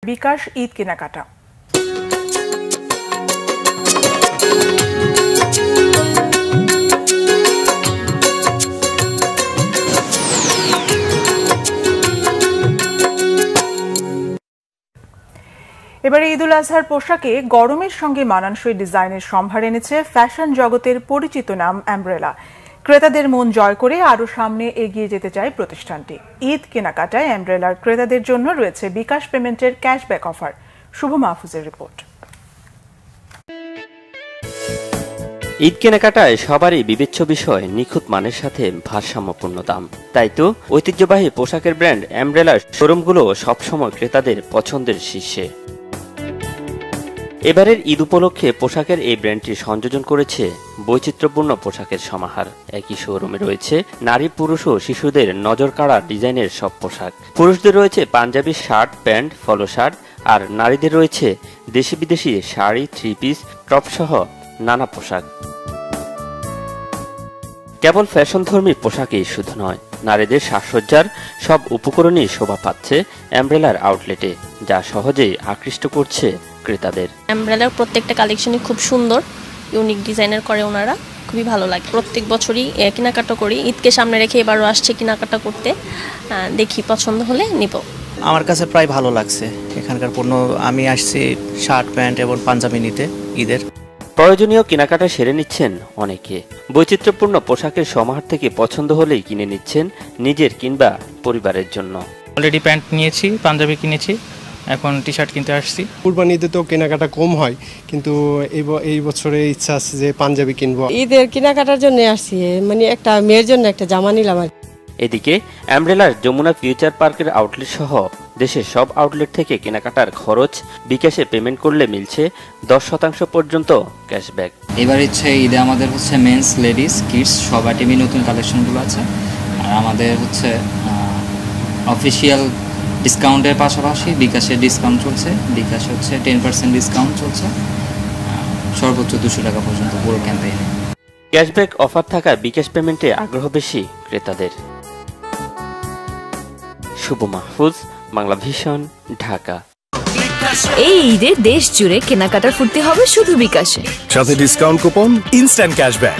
বিকাশ ঈদ কেনাকাটা। এবারে ঈদুল আজহার পোশাকে গরমের সঙ্গে মানানসই ডিজাইনের সম্ভার এনেছে ফ্যাশন জগতের পরিচিত নাম অ্যামব্রেলা। ক্রেতাদের মন জয় করে আরও সামনে এগিয়ে যেতে চায় প্রতিষ্ঠানটি। ঈদ কেনাকাটায় অ্যামব্রেলার ক্রেতাদের জন্য রয়েছে বিকাশ পেমেন্টের ক্যাশব্যাক অফার। শুভ মাহফুজের রিপোর্ট। ঈদ কেনাকাটায় সবারই বিবেচ্য বিষয় নিখুঁত মানের সাথে ভারসাম্যপূর্ণ দাম। তাই তো ঐতিহ্যবাহী পোশাকের ব্র্যান্ড অ্যামব্রেলার শোরুমগুলো সবসময় ক্রেতাদের পছন্দের শীর্ষে। এবারের ঈদ উপলক্ষে পোশাকের এই ব্র্যান্ডটি সংযোজন করেছে বৈচিত্র্যপূর্ণ পোশাকের সমাহার। একই শোরুমে রয়েছে নারী, পুরুষ ও শিশুদের নজর কাড়া ডিজাইনের সব পোশাক। পুরুষদের রয়েছে panjabi shirt, pant, polo shirt, আর নারীদের রয়েছে দেশি বিদেশি শাড়ি, থ্রি পিস, টপ সহ নানা পোশাক। কেবল ফ্যাশনধর্মী পোশাকই শুধু নয়, নারীদের সাজসজ্জার সব উপকরণই শোভা পাচ্ছে অ্যামব্রেলার আউটলেটে, যা সহজেই আকৃষ্ট করছে ক্রেতাদের। অ্যামব্রেলার প্রত্যেকটা কালেকশনই খুব সুন্দর, ইউনিক ডিজাইনের করে ওনারা, খুবই ভালো লাগে। প্রত্যেক বছরই কেনাকাটা করি, ঈদকে সামনে রেখে এবারও আসছে কেনাকাটা করতে। দেখি পছন্দ হলে নিব। আমার কাছে প্রায় ভালো লাগছে এখানকার পণ্য। আমি আসছি শার্ট, প্যান্ট এবং পাঞ্জাবি নিতে ঈদের। প্রয়োজনীয় কেনাকাটা সেরে নিচ্ছেন অনেকে। বৈচিত্র্যপূর্ণ পোশাকের সমাহার থেকে পছন্দ হলেই কিনে নিচ্ছেন নিজের কিংবা পরিবারের জন্য। অলরেডি প্যান্ট নিয়েছি, পাঞ্জাবি কিনেছি, এখন টি শার্ট কিনতে আসছি। কুরবানিতে তো কেনাকাটা কম হয়, কিন্তু এই বছরে ইচ্ছা আছে যে পাঞ্জাবি কিনবো। ঈদের কেনাকাটার জন্য আসছি, মানে একটা মেয়ের জন্য একটা জামা নিলাম। এদিকে অ্যামব্রেলার যমুনা ফিউচার পার্কের আউটলেট সহ দেশের সব আউটলেট থেকে কেনাকাটার খরচ বিকাশে পেমেন্ট করলে মিলছে 10% পর্যন্ত ক্যাশব্যাক। এবার ঈদে আমাদের মেন্স, লেডিস, কিডস সব আইটেমই নতুন কালেকশনগুলো আছে। আর আমাদের অফিসিয়াল ডিসকাউন্টের পাশাপাশি বিকাশের ডিসকাউন্ট চলছে। বিকাশে 10% ডিসকাউন্ট চলছে, সর্বোচ্চ 200 টাকা পর্যন্ত পুরো ক্যাম্পেইনে। ক্যাশব্যাক অফার থাকায় বিকাশ পেমেন্টে আগ্রহ বেশি ক্রেতাদের। শুভ মাহফুজ, বাংলা ভিশন, ঢাকা। এই ঈদে দেশ জুড়ে কেনাকাটার ফুর্তি হবে শুধু বিকাশে, সাথে ডিসকাউন্ট কুপন, ইনস্ট্যান্ট ক্যাশব্যাক।